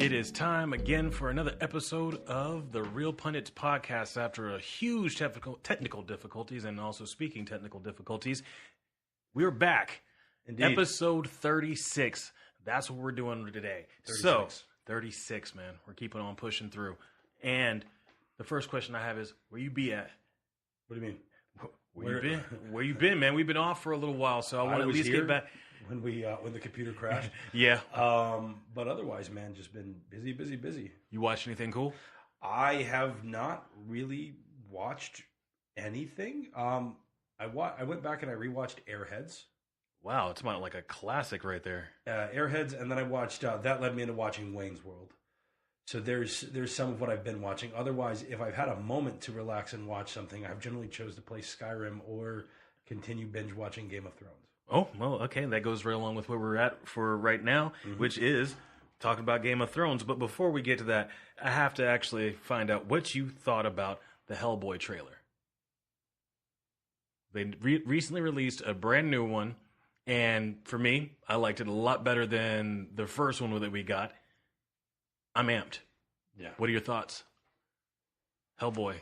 It is time again for another episode of the Real Pundits podcast. After a huge technical difficulties and also speaking technical difficulties, we're back. Indeed. Episode 36. That's what we're doing today. 36. So, 36, man. We're keeping on pushing through. And the first question I have is, where you be at? What do you mean? Where you been, man? We've been off for a little while, so I want to at least get back. When the computer crashed. Yeah. But otherwise, man, just been busy. You watch anything cool? I have not really watched anything. I went back and I rewatched Airheads. Wow, it's about like a classic right there. Airheads, and then I watched. That led me into watching Wayne's World. So there's some of what I've been watching. Otherwise, if I've had a moment to relax and watch something, I've generally chose to play Skyrim or continue binge watching Game of Thrones. Oh, well, okay. That goes right along with where we're at for right now, which is talking about Game of Thrones. But before we get to that, I have to actually find out what you thought about the Hellboy trailer. They recently released a brand new one, and for me, I liked it a lot better than the first one that we got. I'm amped. Yeah. What are your thoughts? Hellboy.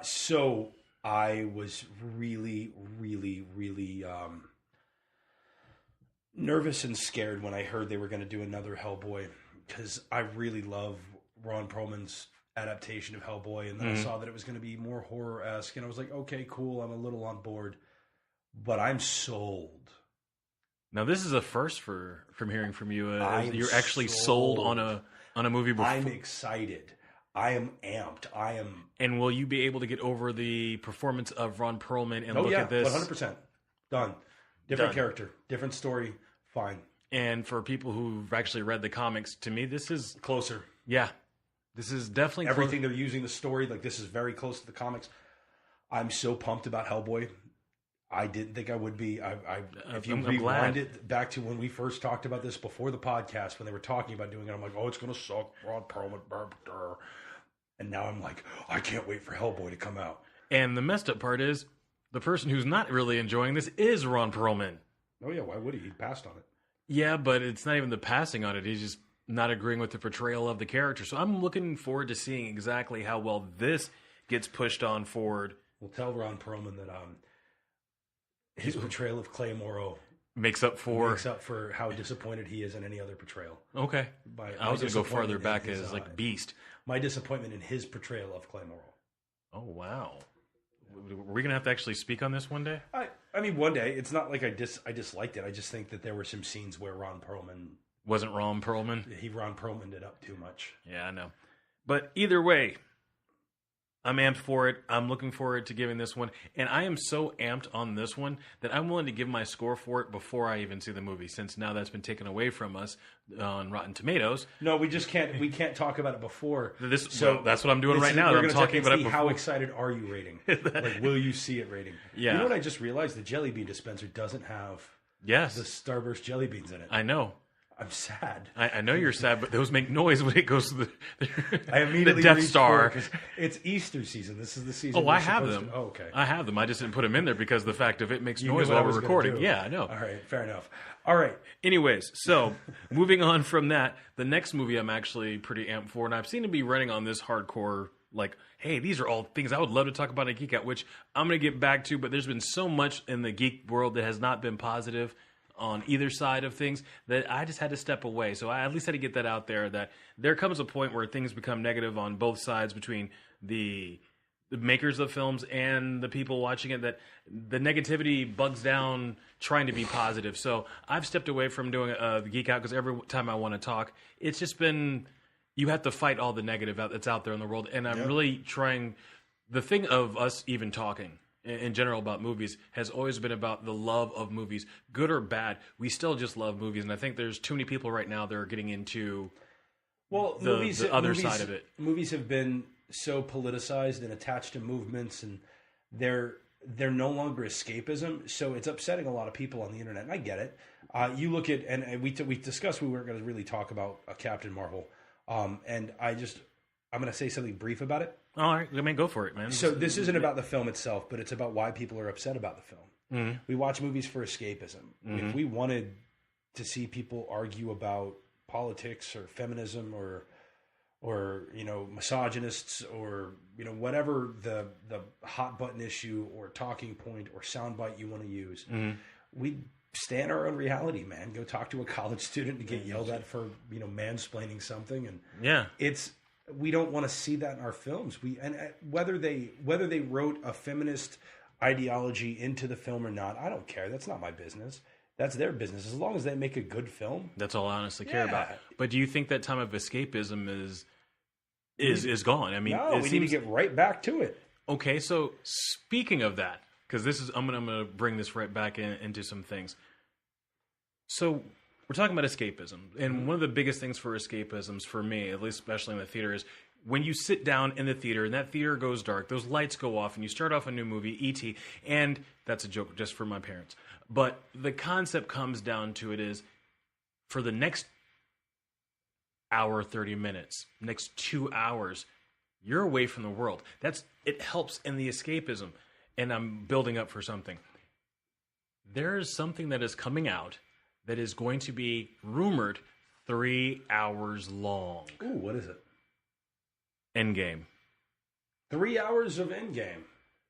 So I was really nervous and scared when I heard they were going to do another Hellboy, because I really love Ron Perlman's adaptation of Hellboy, and then I saw that it was going to be more horror-esque, and I was like, okay, cool, I'm a little on board, but I'm sold. Now, this is a first from hearing from you. You're actually sold sold on a movie before. I'm excited. I am amped. And will you be able to get over the performance of Ron Perlman and look at this? 100%. Done. Different character, different story, fine. And for people who've actually read the comics, to me, this is... Closer. Yeah. This is definitely... Everything they're using, the story, like this is very close to the comics. I'm so pumped about Hellboy. I didn't think I would be. If you rewind it back to when we first talked about this before the podcast, when they were talking about doing it, I'm like, oh, it's going to suck. Ron Perlman. And now I'm like, I can't wait for Hellboy to come out. And the messed up part is, the person who's not really enjoying this is Ron Perlman. Oh, yeah. Why would he? He passed on it. Yeah, but it's not even the passing on it. He's just not agreeing with the portrayal of the character. So I'm looking forward to seeing exactly how well this gets pushed on forward. We'll tell Ron Perlman that his portrayal of Clay Morrow makes up for how disappointed he is in any other portrayal. Okay. I was going to go farther back as like Beast. My disappointment in his portrayal of Clay Morrow. Oh, wow. Are we going to have to actually speak on this one day? I mean, one day. It's not like I disliked it. I just think that there were some scenes where Ron Perlman... Wasn't Ron Perlman? Ron Perlman'd it up too much. Yeah, I know. But either way, I'm amped for it. I'm looking forward to giving this one. And I am so amped on this one that I'm willing to give my score for it before I even see the movie, since now that's been taken away from us on Rotten Tomatoes. No, we just can't. We can't talk about it before. So that's what I'm doing right now. I'm talking about it before. How excited are you rating? Like, will you see it rating? Yeah. You know what I just realized? The jelly bean dispenser doesn't have the Starburst jelly beans in it. I know. I'm sad. I know you're sad, but those make noise when it goes to the I immediately the Death Star. It's Easter season. This is the season. Oh, I have them. Oh, okay. I have them. I just didn't put them in there because the fact of it makes noise while we're recording. Yeah, I know. All right, fair enough. All right. Anyways, so moving on from that, the next movie I'm actually pretty amped for, and I've seen it be running on this hardcore, like, hey, these are all things I would love to talk about in Geek Out, which I'm going to get back to, but there's been so much in the geek world that has not been positive on either side of things that I just had to step away. So I at least had to get that out there, that there comes a point where things become negative on both sides between the makers of films and the people watching it, that the negativity bugs down trying to be positive. So I've stepped away from doing the Geek Out because every time I want to talk, it's just been, you have to fight all the negative that's out there in the world. And I'm really trying, the thing of us even talking in general about movies has always been about the love of movies, good or bad. We still just love movies, and I think there's too many people right now that are getting into the other side of it. Movies have been so politicized and attached to movements, and they're no longer escapism. So it's upsetting a lot of people on the internet, and I get it. You look at, and we discussed we weren't going to really talk about Captain Marvel, and I'm going to say something brief about it. All right, I mean, go for it, man. So this isn't about the film itself, but it's about why people are upset about the film. We watch movies for escapism. If we wanted to see people argue about politics or feminism or misogynists or whatever the hot button issue or talking point or soundbite you want to use. We stay in our own reality, man. Go talk to a college student and get yelled at for mansplaining something, and we don't want to see that in our films. Whether they wrote a feminist ideology into the film or not, I don't care. That's not my business. That's their business. As long as they make a good film, that's all I honestly care about. But do you think that time of escapism is gone? I mean, no, we need to get right back to it. Okay, so speaking of that, because I'm gonna bring this right back into some things. So we're talking about escapism, and one of the biggest things for escapisms for me, at least especially in the theater, is when you sit down in the theater and that theater goes dark, those lights go off, and you start off a new movie, E.T., and that's a joke just for my parents. But the concept comes down to it is, for the next hour, 30 minutes, next 2 hours, you're away from the world. It helps in the escapism. And I'm building up for something. There is something that is coming out that is going to be rumored 3 hours long. Ooh, what is it? Endgame. 3 hours of Endgame.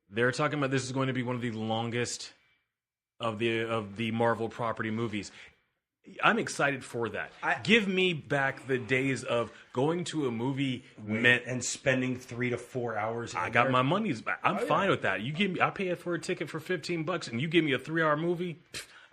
They're talking about this is going to be one of the longest of the Marvel property movies. I'm excited for that. Give me back the days of going to a movie and spending 3 to 4 hours. I got my money's back. I'm fine with that. I pay for a ticket for $15, and you give me a 3-hour movie.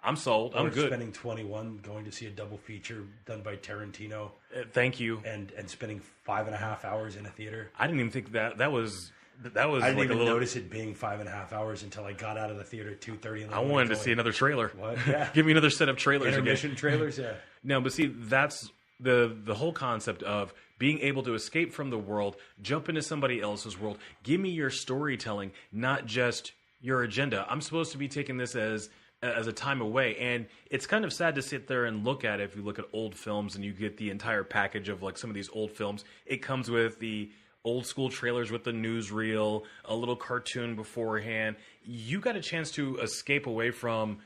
I'm sold. I'm good. Spending 21 going to see a double feature done by Tarantino. Thank you. And spending 5.5 hours in a theater. I didn't even think that was. I didn't even notice it being 5.5 hours until I got out of the theater at 2:30. I wanted to see another trailer. What? Yeah. Give me another set of trailers. Intermission trailers, yeah. No, but see, that's the whole concept of being able to escape from the world, jump into somebody else's world. Give me your storytelling, not just your agenda. I'm supposed to be taking this as a time away, and it's kind of sad to sit there and look at it. If you look at old films and you get the entire package of like some of these old films, it comes with the old school trailers with the newsreel, a little cartoon beforehand. You got a chance to escape away from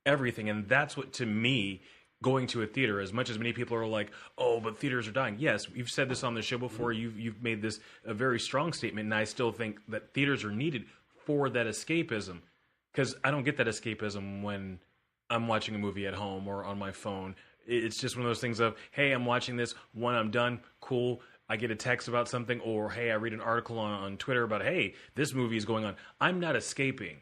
everything, and that's what, to me, going to a theater, as much as many people are like, oh, but theaters are dying. Yes, you've said this on the show before. You've made this a very strong statement, and I still think that theaters are needed for that escapism, because I don't get that escapism when I'm watching a movie at home or on my phone. It's just one of those things of, hey, I'm watching this, when I'm done, cool. I get a text about something, or, hey, I read an article on Twitter about, hey, this movie is going on. I'm not escaping.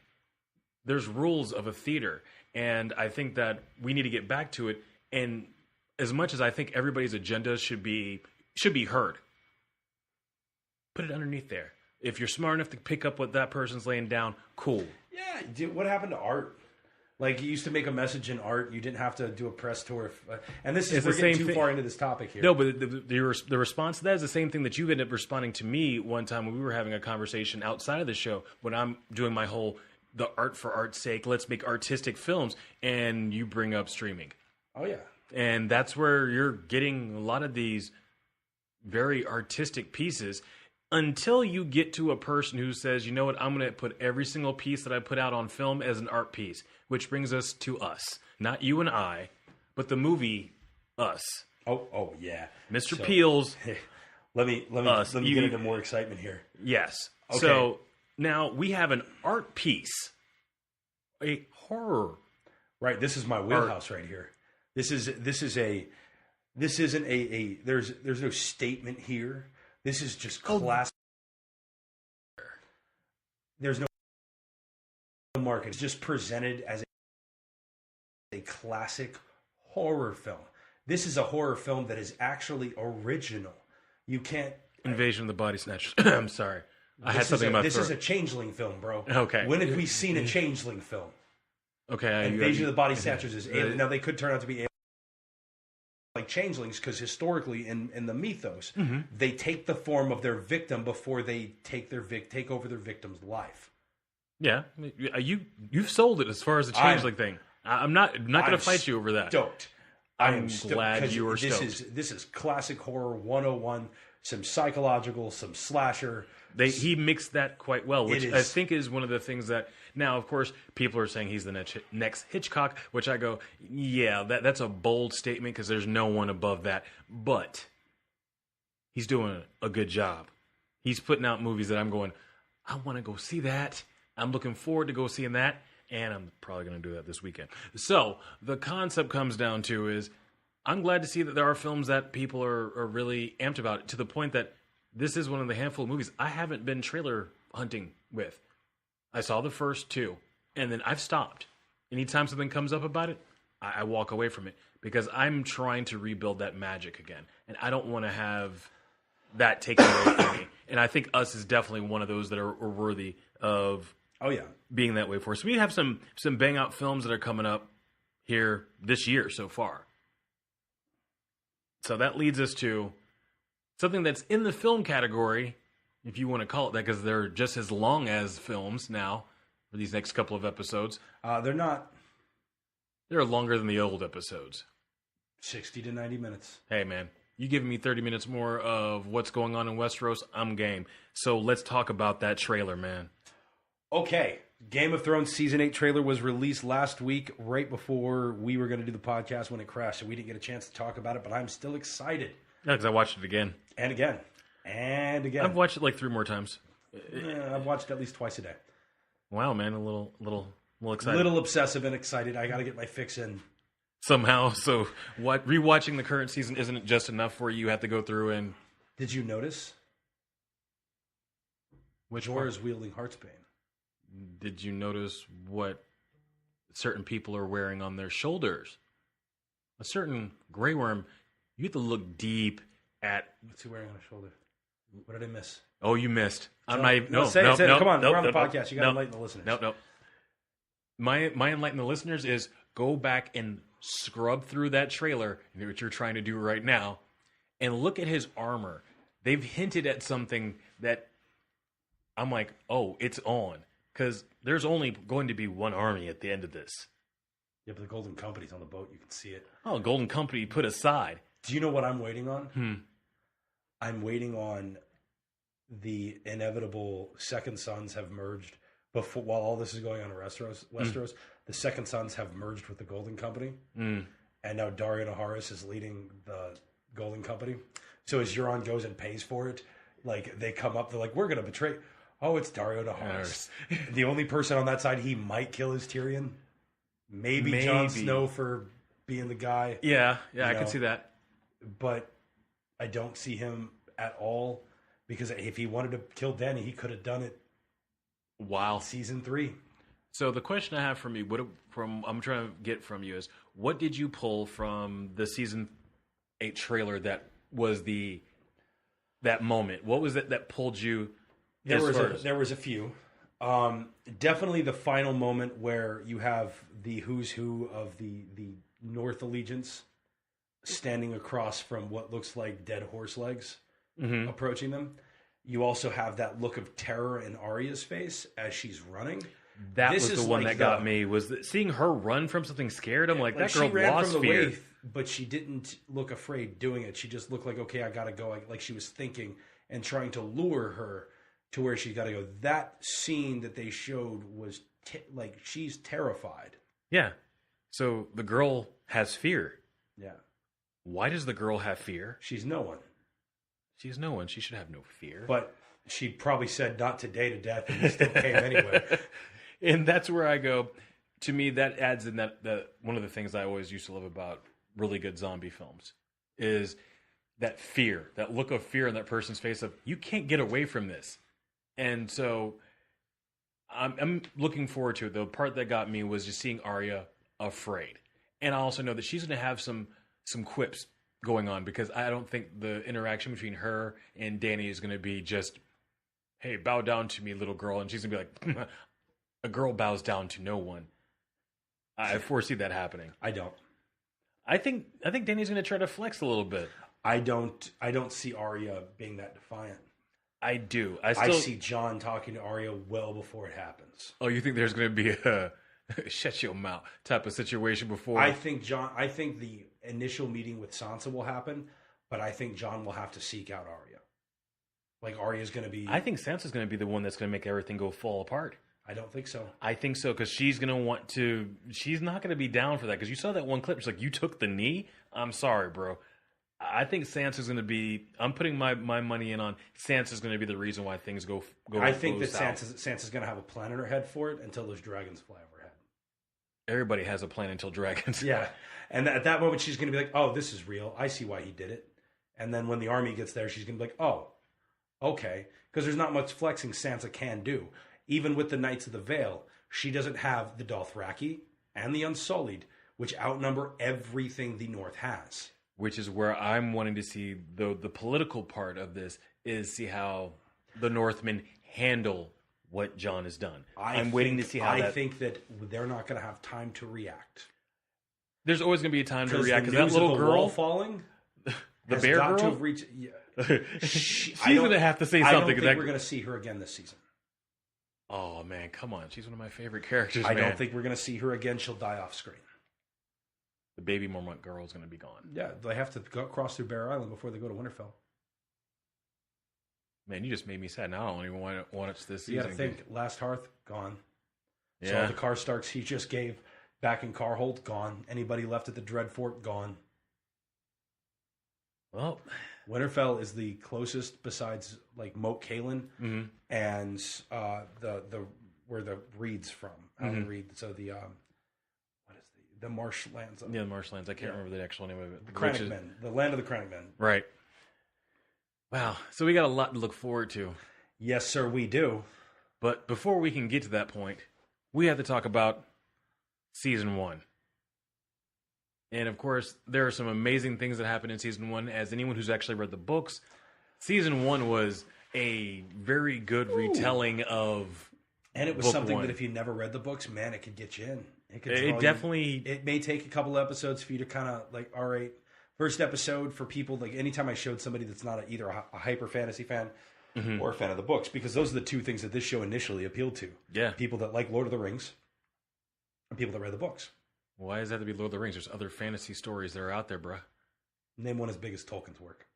There's rules of a theater, and I think that we need to get back to it. And as much as I think everybody's agenda should be heard, put it underneath there. If you're smart enough to pick up what that person's laying down, cool. Yeah, dude, what happened to art? Like, you used to make a message in art. You didn't have to do a press tour. And this is, we're getting too far into this topic here. No, but the response to that is the same thing that you ended up responding to me one time when we were having a conversation outside of the show, when I'm doing my whole, the art for art's sake, let's make artistic films, and you bring up streaming. Oh, yeah. And that's where you're getting a lot of these very artistic pieces, until you get to a person who says, you know what, I'm going to put every single piece that I put out on film as an art piece, which brings us to Us. Not you and I, but the movie Us. Oh yeah. Mr. Peele's Let me get into more excitement here. Yes. Okay. So now we have an art piece, a horror. Right, this is my wheelhouse right here. This isn't a there's no statement here. This is just classic. There's no market. It's just presented as a classic horror film. This is a horror film that is actually original. You can't... Invasion of the Body Snatchers. I'm sorry. I had something about this. This is a Changeling film, bro. Okay. When have we seen a Changeling film? Okay. Invasion of the Body Snatchers is alien. Now, they could turn out to be like changelings, because historically in the mythos, they take the form of their victim before they take over their victim's life. Yeah, you've sold it as far as the changeling thing. I'm not going to fight you over that. Stoked. I'm glad you were stoked. This is classic horror 101, some psychological, some slasher. He mixed that quite well, which I think is one of the things that... Now, of course, people are saying he's the next Hitchcock, which I go, yeah, that's a bold statement because there's no one above that. But he's doing a good job. He's putting out movies that I'm going, I want to go see that. I'm looking forward to go seeing that. And I'm probably going to do that this weekend. So the concept comes down to is I'm glad to see that there are films that people are really amped about, to the point that this is one of the handful of movies I haven't been trailer hunting with. I saw the first two, and then I've stopped. Anytime something comes up about it, I walk away from it because I'm trying to rebuild that magic again. And I don't want to have that taken away from me. And I think Us is definitely one of those that are worthy of... Oh, yeah. Being that way for us. We have some bang out films that are coming up here this year so far. So that leads us to something that's in the film category, if you want to call it that, because they're just as long as films now for these next couple of episodes. They're not. They're longer than the old episodes. 60 to 90 minutes. Hey, man. You give me 30 minutes more of what's going on in Westeros, I'm game. So let's talk about that trailer, man. Okay, Game of Thrones Season 8 trailer was released last week, right before we were going to do the podcast when it crashed, so we didn't get a chance to talk about it, but I'm still excited. Yeah, because I watched it again. And again. And again. I've watched it like 3 more times. Yeah, I've watched it at least twice a day. Wow, man, a little excited. Little obsessive and excited. I got to get my fix in. Somehow, so rewatching the current season isn't just enough for you. You have to go through and... Did you notice? Which Jorah is wielding Heartsbane. Did you notice what certain people are wearing on their shoulders? A certain Grey Worm, you have to look deep at... What's he wearing on his shoulder? What did I miss? Oh, you missed. I'm not even... No, say it. Come on, we're on the podcast. You got to enlighten the listeners. No. My enlighten the listeners is go back and scrub through that trailer, what you're trying to do right now, and look at his armor. They've hinted at something that I'm like, oh, it's on. Because there's only going to be one army at the end of this. Yeah, but the Golden Company's on the boat. You can see it. Oh, Golden Company put aside. Do you know what I'm waiting on? I'm waiting on the inevitable Second Sons have merged. While all this is going on in Westeros, the Second Sons have merged with the Golden Company. And now Dario Naharis is leading the Golden Company. So as Euron goes and pays for it, like they come up, they're like, we're going to betray... Oh, it's Dario Naharis. The only person on that side he might kill is Tyrion. Maybe. Jon Snow for being the guy. Yeah, I can see that. But I don't see him at all, because if he wanted to kill Dany, he could have done it. Wow. Season 3. So the question I have from you, I'm trying to get from you is, what did you pull from the Season 8 trailer that was that moment? What was it that pulled you... There was a few. Definitely the final moment where you have the who's who of the North Allegiance standing across from what looks like dead horse legs, approaching them. You also have that look of terror in Arya's face as she's running. That was the one that got me, was seeing her run from something scared. I'm like, that girl she ran lost from the fear. Waith, but she didn't look afraid doing it. She just looked like, okay, I got to go. Like she was thinking and trying to lure her to where she got to go. That scene that they showed was like she's terrified. Yeah. So the girl has fear. Yeah. Why does the girl have fear? She's no one. She's no one. She should have no fear. But she probably said not today to death, and he still came anyway. And that's where I go. To me, that adds in that one of the things I always used to love about really good zombie films is that fear, that look of fear in that person's face of, you can't get away from this. And so I'm looking forward to it. The part that got me was just seeing Arya afraid. And I also know that she's going to have some quips going on, because I don't think the interaction between her and Dany is going to be just, hey, bow down to me, little girl. And she's going to be like, a girl bows down to no one. I foresee that happening. I don't. I think Dany's going to try to flex a little bit. I don't see Arya being that defiant. I do. I see Jon talking to Arya well before it happens. Oh, you think there's going to be a shut your mouth type of situation before? I think initial meeting with Sansa will happen, but I think Jon will have to seek out Arya. Like, Arya's going to be... I think Sansa's going to be the one that's going to make everything go fall apart. I don't think so. I think so, because she's going to want to... She's not going to be down for that, because you saw that one clip. She's like, you took the knee? I'm sorry, bro. I think Sansa's going to be... I'm putting my money in on Sansa's going to be the reason why things go I think that south. Sansa's going to have a plan in her head for it until those dragons fly overhead. Everybody has a plan until dragons. Yeah. And at that moment, she's going to be like, oh, this is real. I see why he did it. And then when the army gets there, she's going to be like, oh, okay. Because there's not much flexing Sansa can do. Even with the Knights of the Vale, she doesn't have the Dothraki and the Unsullied, which outnumber everything the North has. Which is where I'm wanting to see the political part of this, is see how the Northmen handle what Jon has done. I'm waiting to see how I think that they're not going to have time to react. There's always going to be a time to react, because that little girl falling, the bear girl, to have reached. Yeah. She's going to have to say something. I don't think we're going to see her again this season. Oh man, come on! She's one of my favorite characters. I don't think we're going to see her again. She'll die off screen. The baby Mormont girl is going to be gone. Yeah, they have to cross through Bear Island before they go to Winterfell. Man, you just made me sad. Now I don't even want to watch this season. You got to think. Last Hearth gone. Yeah. So all the Karstarks he just gave back in Carhold gone. Anybody left at the Dreadfort gone. Well, Winterfell is the closest besides like Moat Cailin and the where the Reed's from. Alan Reed. So the what is the marshlands? Yeah, the marshlands. I can't remember the actual name of it. The Crannock Men. The land of the Crannock Men. Right. Wow. So we got a lot to look forward to. Yes, sir, we do. But before we can get to that point, we have to talk about season 1. And of course, there are some amazing things that happened in season 1. As anyone who's actually read the books, season 1 was a very good retelling of. And it was something that if you never read the books, man, it could get you in. It definitely. It may take a couple episodes for you to kind of like, all right, first episode for people. Like anytime I showed somebody that's not either a hyper fantasy fan or a fan of the books, because those are the two things that this show initially appealed to. Yeah, people that like Lord of the Rings and people that read the books. Why does that have to be Lord of the Rings? There's other fantasy stories that are out there, bruh. Name one as big as Tolkien's work.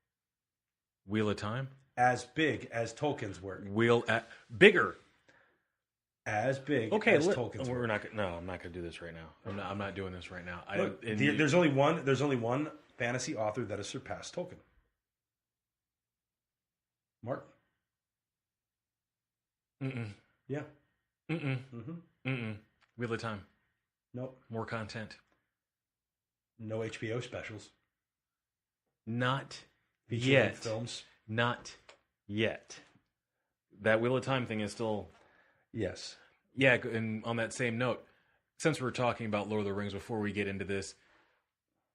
Wheel of Time? As big as Tolkien's work. Bigger. As big as Tolkien's work. I'm not going to do this right now. I'm not doing this right now. Look, there's only one fantasy author that has surpassed Tolkien. Mark? Mm-mm. Yeah. Mm-mm. Mm-hmm. Mm-mm. Wheel of Time. Nope. More content. No HBO specials. Not Feature yet. Films. Not yet. That Wheel of Time thing is still... Yes. Yeah, and on that same note, since we're talking about Lord of the Rings before we get into this,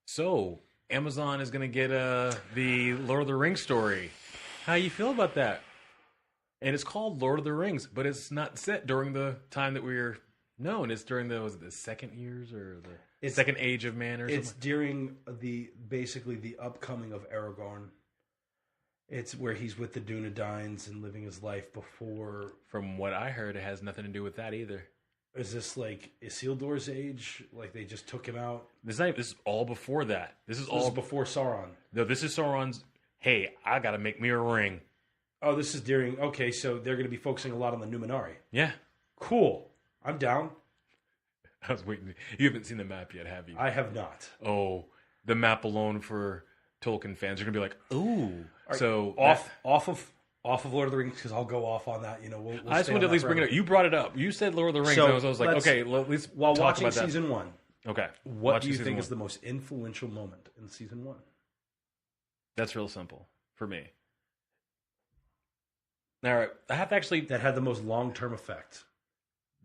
so Amazon is going to get the Lord of the Rings story. How you feel about that? And it's called Lord of the Rings, but it's not set during the time that we're known. It's during the second years or the second age of man or something? It's during basically the upcoming of Aragorn. It's where he's with the Dunedains and living his life before. From what I heard, it has nothing to do with that either. Is this like Isildur's age? Like they just took him out? This is all before that. This is before Sauron. No, this is Sauron's. Hey, I got to make me a ring. Oh, this is during. Okay, so they're going to be focusing a lot on the Numenari. Yeah, cool. I'm down. I was waiting. You haven't seen the map yet, have you? I have not. Oh, the map alone for Tolkien fans are going to be like, ooh. Right. So off of Lord of the Rings, because I'll go off on that. We'll I just wanted to at least bring it up. You brought it up. You said Lord of the Rings. So and I was like, okay, at least while talk watching about that. season 1. Okay. What do you think is the most influential moment in season 1? That's real simple for me. All right. I have to actually... That had the most long-term effect.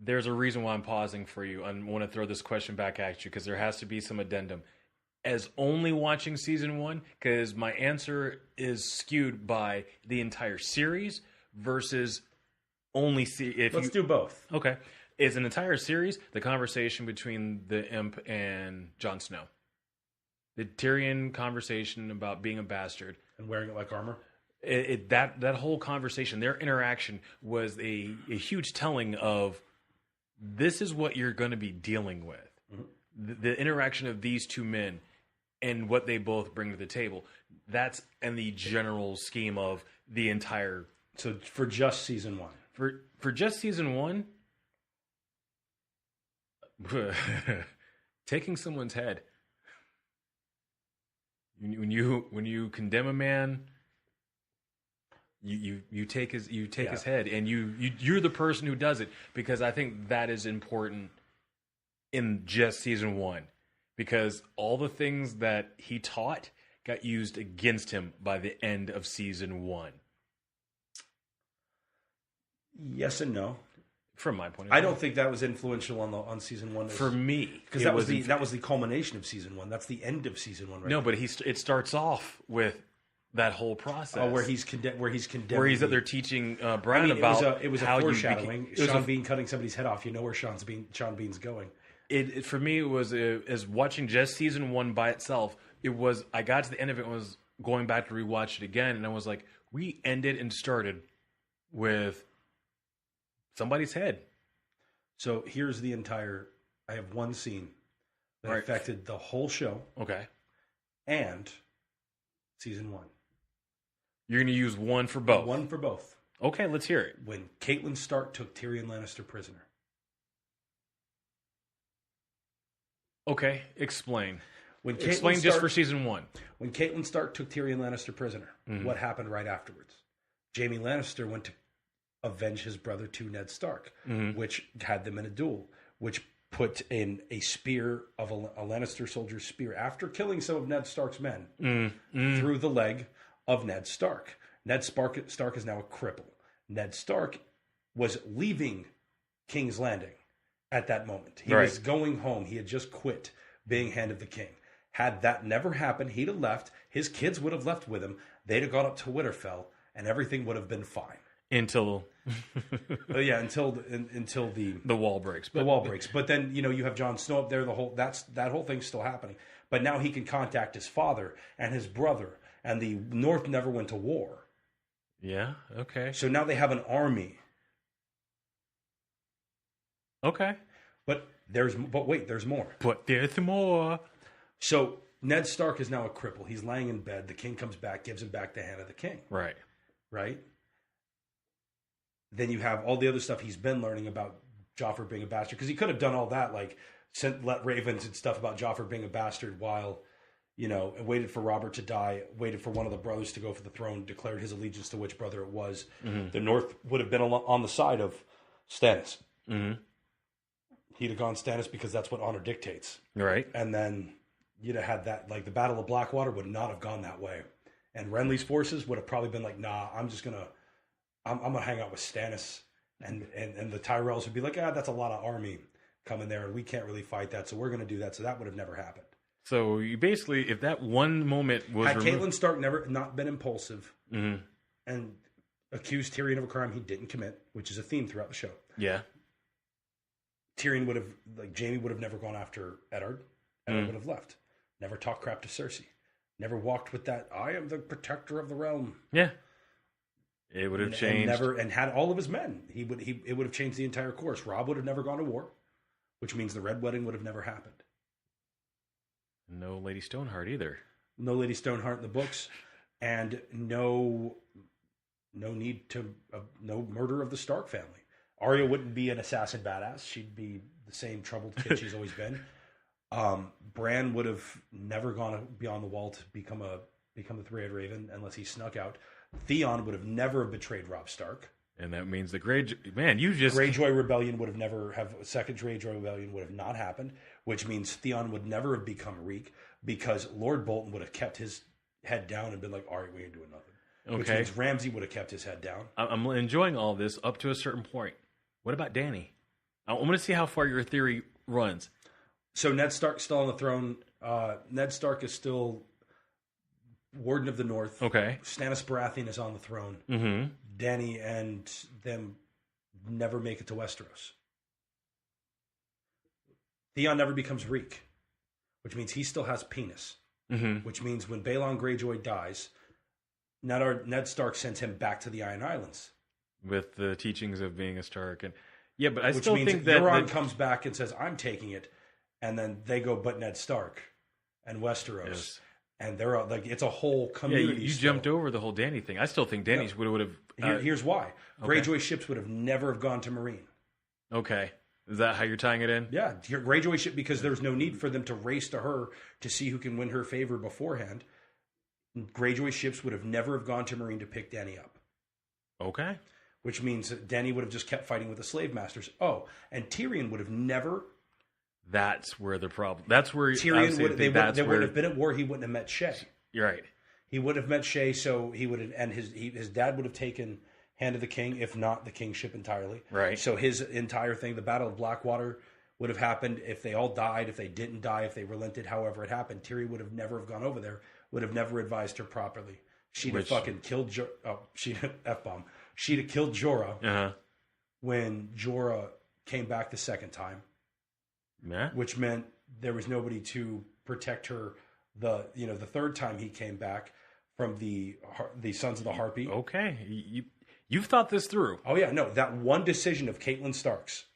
There's a reason why I'm pausing for you. I want to throw this question back at you because there has to be some addendum. As only watching season 1, because my answer is skewed by the entire series versus only Let's do both. Okay. It's an entire series, the conversation between the Imp and Jon Snow. The Tyrion conversation about being a bastard. And wearing it like armor? That whole conversation, their interaction was a huge telling of this is what you're going to be dealing with. Mm-hmm. The interaction of these two men and what they both bring to the table. That's in the general scheme of the entire. So for just season 1. For just season 1, taking someone's head. When you condemn a man, you take his head, and you're the person who does it, because I think that is important in just season 1, because all the things that he taught got used against him by the end of season 1. Yes and no. From my point of view, I don't think that was influential on season 1. For me, because that was the culmination of season 1. That's the end of season 1. Right? No, but it starts off with that whole process. Oh, where he's condemned. Where he's they're teaching Brian about it was a foreshadowing. Sean Bean cutting somebody's head off. You know where Sean Bean's going. It for me, it was as watching just season 1 by itself. It was, I got to the end of it and was going back to rewatch it again, and I was like, we ended and started with somebody's head. So here's the entire. I have one scene that affected the whole show. Okay. And season 1. You're going to use one for both. One for both. Okay, let's hear it. When Catelyn Stark took Tyrion Lannister prisoner. Okay, explain. Explain just for season 1. When Catelyn Stark took Tyrion Lannister prisoner, what happened right afterwards? Jaime Lannister went to avenge his brother to Ned Stark, which had them in a duel, which put in a spear of a Lannister soldier's spear after killing some of Ned Stark's men through the leg of Ned Stark. Ned Stark is now a cripple. Ned Stark was leaving King's Landing at that moment. He was going home. He had just quit being Hand of the King. Had that never happened, he'd have left. His kids would have left with him. They'd have gone up to Winterfell, and everything would have been fine. Until until the wall breaks. The wall breaks. But then, you have Jon Snow up there. That whole thing's still happening. But now he can contact his father and his brother, and the North never went to war. Yeah. Okay. So now they have an army. Okay. But wait, there's more. But there's more. So Ned Stark is now a cripple. He's laying in bed. The king comes back, gives him back the hand of the king. Right. Then you have all the other stuff he's been learning about Joffrey being a bastard, because he could have done all that, like let ravens and stuff about Joffrey being a bastard while, waited for Robert to die, waited for one of the brothers to go for the throne, declared his allegiance to which brother it was. The North would have been on the side of Stannis. He'd have gone Stannis because that's what honor dictates. Right. And then you'd have had that, like the Battle of Blackwater would not have gone that way. And Renly's forces would have probably been like, nah, I'm going to hang out with Stannis. And the Tyrells would be like, that's a lot of army coming there, and we can't really fight that, so we're going to do that. So that would have never happened. So you basically, if that one moment was had Catelyn Stark not been impulsive and accused Tyrion of a crime he didn't commit, which is a theme throughout the show. Yeah. Tyrion would have, Jaime would have never gone after Eddard. Eddard would have left. Never talked crap to Cersei. Never walked with that, I am the protector of the realm. Yeah. It would have changed. And had all of his men. It would have changed the entire course. Robb would have never gone to war, which means the Red Wedding would have never happened. No Lady Stoneheart either. No Lady Stoneheart in the books, and no need to no murder of the Stark family. Arya wouldn't be an assassin badass. She'd be the same troubled kid she's always been. Bran would have never gone beyond the wall to become the Three-Eyed Raven unless he snuck out. Theon would have never betrayed Robb Stark. And that means the Greyjoy Rebellion would have a second Greyjoy Rebellion would have not happened, which means Theon would never have become Reek, because Lord Bolton would have kept his head down and been like, all right, we ain't doing nothing. Okay. Which means Ramsay would have kept his head down. I'm enjoying all this up to a certain point. What about Dany? I want to see how far your theory runs. So Ned Stark's still on the throne. Ned Stark is still Warden of the North. Okay. Stannis Baratheon is on the throne. Mm-hmm. Dany and them never make it to Westeros. Theon never becomes Reek, which means he still has penis. Mm-hmm. Which means when Balon Greyjoy dies, Ned Stark sends him back to the Iron Islands. With the teachings of being a Stark. And yeah, but I which still means think that Euron comes back and says, I'm taking it. And then they go, but Ned Stark. and Westeros. Yes. And they're like, it's a whole community. You jumped over the whole Dany thing. I still think Dany would have. Here's why: Greyjoy ships would have never have gone to Marine. Okay, is that how you're tying it in? Yeah, your Greyjoy ship, because there's no need for them to race to her to see who can win her favor beforehand. Greyjoy ships would have never have gone to Marine to pick Dany up. Okay, which means that Dany would have just kept fighting with the slave masters. Oh, and Tyrion would have never. That's where the problem. That's where Tyrion would. They would have been at war. He wouldn't have met Shay. You're right. He would have met Shay, so he would have, and his dad would have taken Hand of the King, if not the kingship entirely. Right. So his entire thing, the Battle of Blackwater, would have happened if they all died, if they didn't die, if they relented, however it happened. Tyrion would have never have gone over there. Would have never advised her properly. She'd have fucking killed. She'd have F-bomb. She'd have killed Jorah when Jorah came back the second time. Yeah. Which meant there was nobody to protect her. The third time he came back from the Sons of the Harpy. Okay, you've thought this through. Oh yeah, no, that one decision of Catelyn Stark's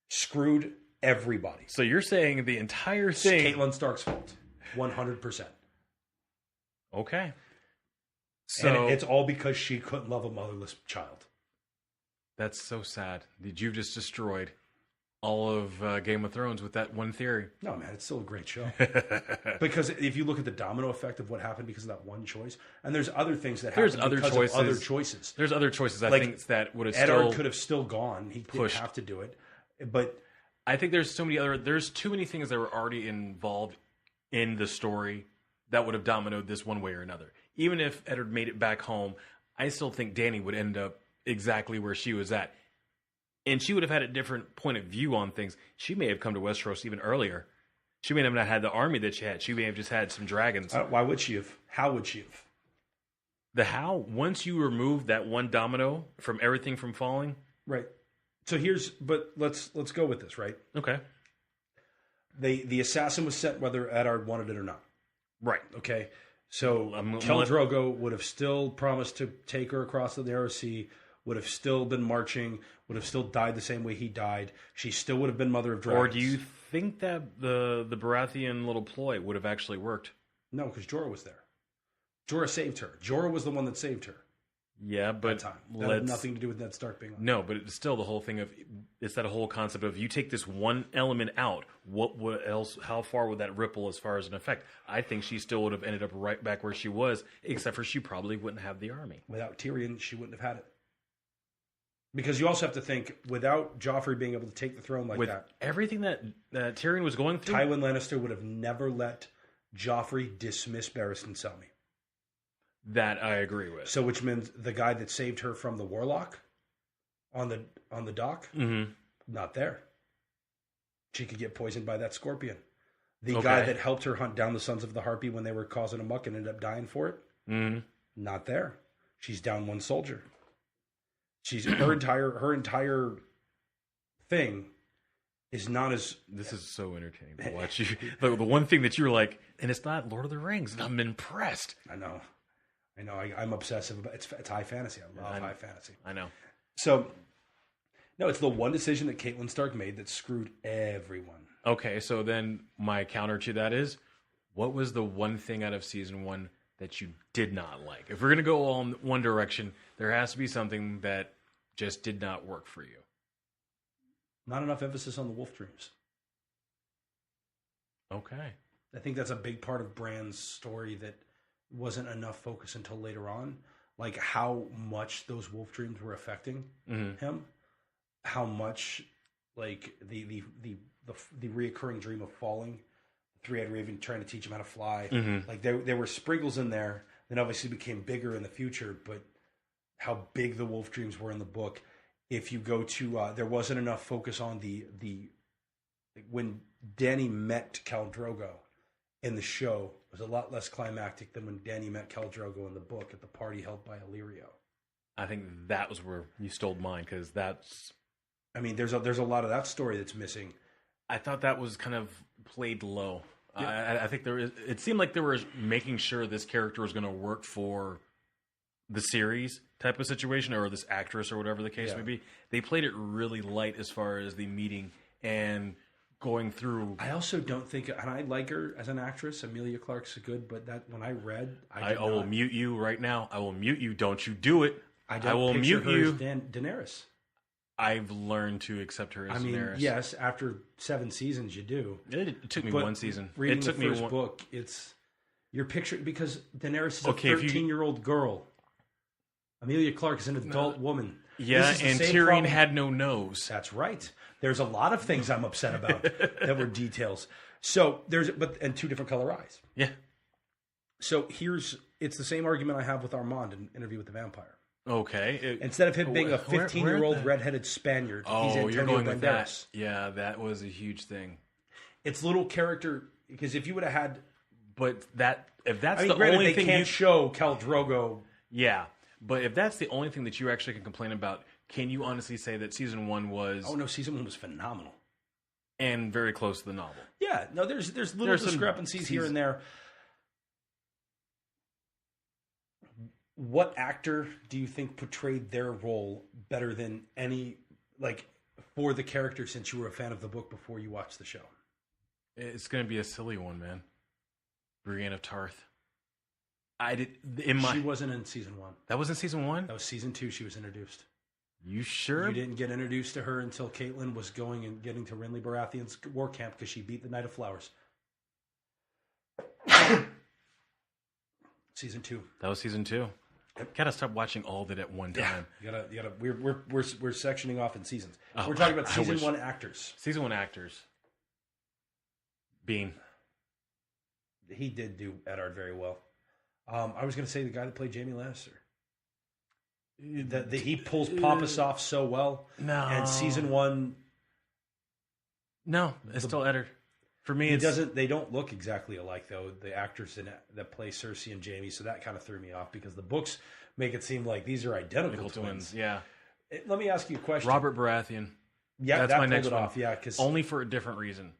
screwed everybody. So you're saying the entire thing, Catelyn Stark's fault, 100%. Okay. So and it's all because she couldn't love a motherless child. That's so sad. You've just destroyed all of Game of Thrones with that one theory. No, man, it's still a great show. Because if you look at the domino effect of what happened because of that one choice, and there's other things that happened because of other choices. There's other choices I think that would have Eddard could have still gone. He didn't have to do it. But I think there's too many things that were already involved in the story that would have dominoed this one way or another. Even if Eddard made it back home, I still think Dany would end up exactly where she was at. And she would have had a different point of view on things. She may have come to Westeros even earlier. She may have not had the army that she had. She may have just had some dragons. Why would she have? How would she have? The how, once you remove that one domino from everything from falling. Right. So but let's go with this, right? Okay. The assassin was sent whether Eddard wanted it or not. Right. Okay. So Khal Drogo would have still promised to take her across the Narrow Sea, would have still been marching, would have still died the same way he died. She still would have been Mother of Dragons. Or do you think that the Baratheon little ploy would have actually worked? No, because Jorah was there. Jorah saved her. Jorah was the one that saved her. Yeah, but that had nothing to do with Ned Stark being on. No, but it's still the whole thing of it's that whole concept of you take this one element out. What else? How far would that ripple as far as an effect? I think she still would have ended up right back where she was, except for she probably wouldn't have the army. Without Tyrion, she wouldn't have had it. Because you also have to think, without Joffrey being able to take the throne like that, everything that Tyrion was going through, Tywin Lannister would have never let Joffrey dismiss Barristan Selmy. That I agree with. So, which means the guy that saved her from the Warlock on the dock, not there. She could get poisoned by that scorpion. The guy that helped her hunt down the Sons of the Harpy when they were causing a muck and ended up dying for it, not there. She's down one soldier. She's her entire thing is not as. This is so entertaining to watch. The one thing that you were like, and it's not Lord of the Rings, and I'm impressed. I know. I'm obsessive about it's high fantasy. I love high fantasy. I know. So, no, it's the one decision that Catelyn Stark made that screwed everyone. Okay, so then my counter to that is, what was the one thing out of season 1 that you did not like? If we're going to go all in one direction, there has to be something that just did not work for you. Not enough emphasis on the wolf dreams. Okay. I think that's a big part of Bran's story that wasn't enough focus until later on. Like how much those wolf dreams were affecting him. How much like the reoccurring dream of falling, the three-eyed raven trying to teach him how to fly. Like there were sprinkles in there that obviously became bigger in the future, but how big the wolf dreams were in the book. If you go to there wasn't enough focus on the when Dany met Khal Drogo in the show was a lot less climactic than when Dany met Khal Drogo in the book at the party held by Illyrio. I think that was where you stole mine because that's. I mean, there's a lot of that story that's missing. I thought that was kind of played low. Yeah. I think it seemed like they were making sure this character was going to work for the series type of situation or this actress or whatever the case may be. They played it really light as far as the meeting and going through. I also don't think, and I like her as an actress. Amelia Clark's good, but that when I read, I will mute you right now. I will mute you. Don't you do it. I will mute her you. As Daenerys. I've learned to accept her as Daenerys. Yes, after 7 seasons, you do. It took me one season. Reading it took the first book, it's your picture because Daenerys is a 13-year-old girl. Amelia Clark is an adult woman. Yeah, and Tyrion problem. Had no nose. That's right. There's a lot of things I'm upset about that were details. So and 2 different color eyes. Yeah. So it's the same argument I have with Armand in Interview with the Vampire. Okay. Instead of him being a 15-year-old redheaded Spaniard, he's Antonio you're going Banderas. With that. Yeah, that was a huge thing. It's little character because if you would have had, but if that's the only thing they can't show Khal Drogo. Yeah, but if that's the only thing that you actually can complain about, can you honestly say that season 1 was? Oh no, season 1 was phenomenal and very close to the novel. Yeah, no, there's little discrepancies here and there. What actor do you think portrayed their role better than any, for the character since you were a fan of the book before you watched the show? It's going to be a silly one, man. Brienne of Tarth. She wasn't in season 1. That wasn't season 1? That was season 2 she was introduced. You sure? You didn't get introduced to her until Caitlin was going and getting to Renly Baratheon's war camp because she beat the Knight of Flowers. Season 2. That was season 2. Gotta stop watching all of it at one time. Yeah, you gotta. We're sectioning off in seasons. We're talking about season 1 actors. Season 1 actors. Bean. He did do Eddard very well. I was gonna say the guy that played Jaime Lannister. That he pulls Pappas off so well. No. And season 1. No, it's still Eddard. For me, they don't look exactly alike though. The actors that play Cersei and Jaime, so that kind of threw me off because the books make it seem like these are identical twins. Yeah. Let me ask you a question. Robert Baratheon. Yeah, that's my next one. Off. Yeah, because only for a different reason.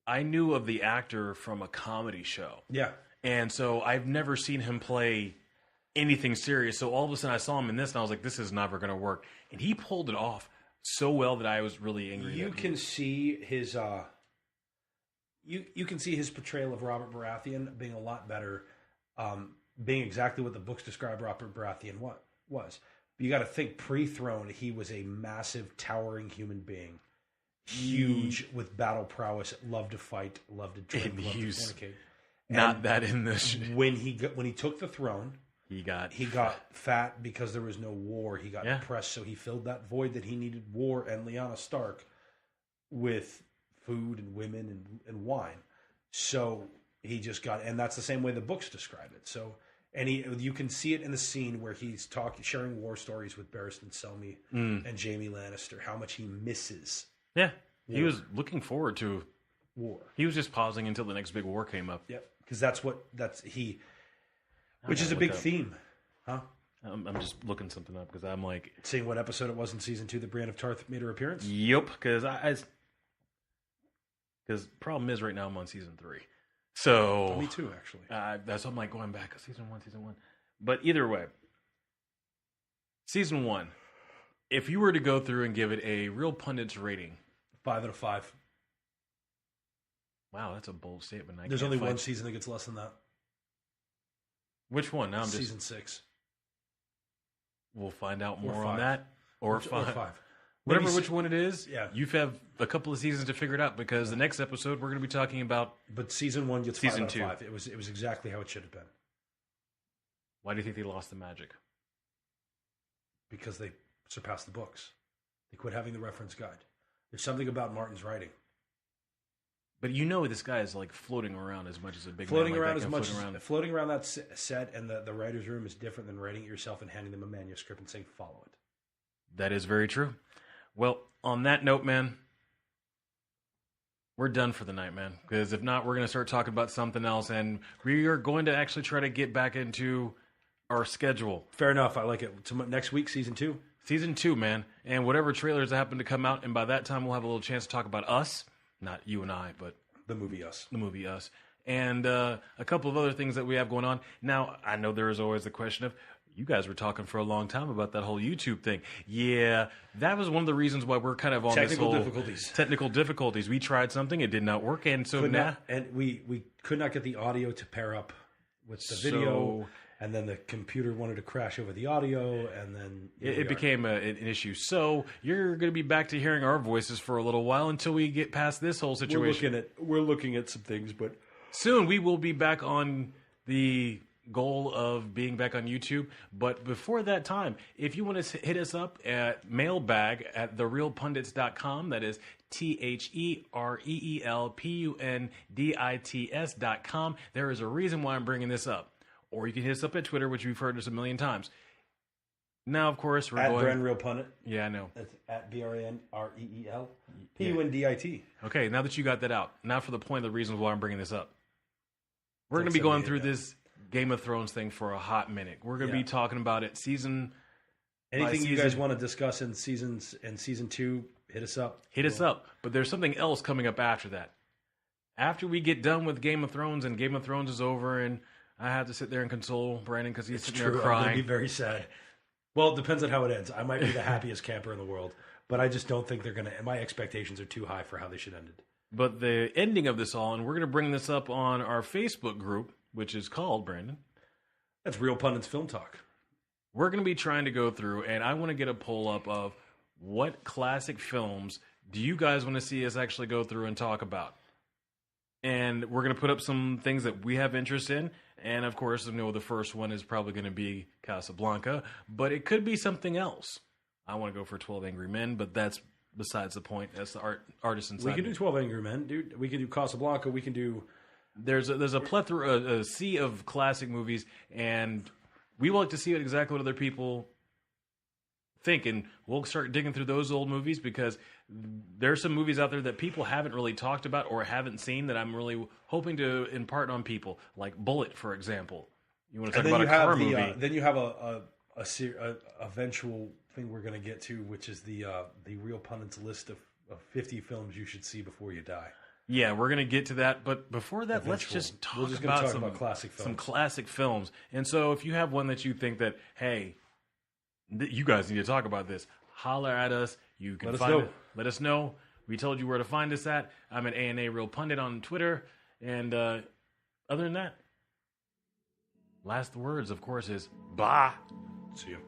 I knew of the actor from a comedy show. Yeah, and so I've never seen him play anything serious. So all of a sudden I saw him in this, and I was like, "This is never going to work." And he pulled it off so well that I was really angry. You can see his. You can see his portrayal of Robert Baratheon being a lot better, being exactly what the books describe Robert Baratheon was. But you got to think pre-throne, he was a massive, towering human being, huge with battle prowess, loved to fight, loved to drink, loved to fornicate. Not that in this. When he took the throne, he got fat because there was no war. He got depressed, so he filled that void that he needed war and Lyanna Stark with food and women and wine. So he just got, and that's the same way the books describe it. So, and you can see it in the scene where he's sharing war stories with Barristan Selmy and Jaime Lannister, how much he misses. Yeah. War. He was looking forward to war. He was just pausing until the next big war came up. Yep. Because which is a big theme. Huh? I'm just looking something up because I'm like, seeing what episode it was in season 2 that Brienne of Tarth made her appearance. Yep. Because problem is right now I'm on season 3. So me too, actually. That's what I'm like going back. Season one. But either way, season 1, if you were to go through and give it a real pundits rating. 5 out of 5. Wow, that's a bold statement. There's only one season that gets less than that. Which one? Now season 6. We'll find out more on that. Or 5. Whatever which one it is, yeah. You have a couple of seasons to figure it out because the next episode we're going to be talking about. But season 1 gets season 5 2. out of 5. It was exactly how it should have been. Why do you think they lost the magic? Because they surpassed the books. They quit having the reference guide. There's something about Martin's writing. But this guy is like floating around as much as a big floating man like around that as much as floating around that set and the writer's room is different than writing it yourself and handing them a manuscript and saying follow it. That is very true. Well, on that note, man, we're done for the night, man. Because if not, we're going to start talking about something else, and we are going to actually try to get back into our schedule. Fair enough. I like it. Next week, season 2. Season 2, man. And whatever trailers happen to come out, and by that time, we'll have a little chance to talk about Us. Not you and I, but the movie Us. The movie Us. And a couple of other things that we have going on. Now, I know there is always the question of, you guys were talking for a long time about that whole YouTube thing. Yeah, that was one of the reasons why we're kind of on technical difficulties. Technical difficulties. We tried something, it did not work, and so now we could not get the audio to pair up with the video, and then the computer wanted to crash over the audio, and then it became an issue. So you're going to be back to hearing our voices for a little while until we get past this whole situation. We're looking at some things, but soon we will be back on the goal of being back on YouTube. But before that time, if you want to hit us up at mailbag@therealpundits.com, that is TheReelPundits.com, there is a reason why I'm bringing this up. Or you can hit us up at Twitter, which we've heard us a million times. Now, of course, we're going... At Real Pundit. Yeah, I know. That's at BRNREEL PUNDIT. Okay, now that you got that out, now for the point of the reasons why I'm bringing this up. We're going to be going through this Game of Thrones thing for a hot minute. We're going to be talking about it season. Anything you guys want to discuss in season 2, hit us up. Hit us up. But there's something else coming up after that. After we get done with Game of Thrones and Game of Thrones is over, and I have to sit there and console Brandon because he's sitting there crying. I'm going to be very sad. Well, it depends on how it ends. I might be the happiest camper in the world, but I just don't think they're going to. My expectations are too high for how they should end it. But the ending of this all, and we're going to bring this up on our Facebook group, which is called, Brandon? That's Real Pundits Film Talk. We're going to be trying to go through, and I want to get a poll up of what classic films do you guys want to see us actually go through and talk about? And we're going to put up some things that we have interest in. And, of course, the first one is probably going to be Casablanca. But it could be something else. I want to go for 12 Angry Men, but that's besides the point. That's the artist inside. We can do 12 Angry Men, dude. We can do Casablanca. We can do... There's a plethora, a sea of classic movies, and we like to see exactly what other people think, and we'll start digging through those old movies because there's some movies out there that people haven't really talked about or haven't seen that I'm really hoping to impart on people, like Bullet, for example. You want to talk about a car movie? Then you have a eventual thing we're going to get to, which is the Real Pundits list of 50 films you should see before you die. Yeah, we're going to get to that. But before that, let's just talk about some classic films. Some classic films. And so if you have one that you think that, hey, you guys need to talk about this, holler at us. You can let us know. We told you where to find us at. I'm at ANA Real Pundit on Twitter. And other than that, last words, of course, is bye. See you.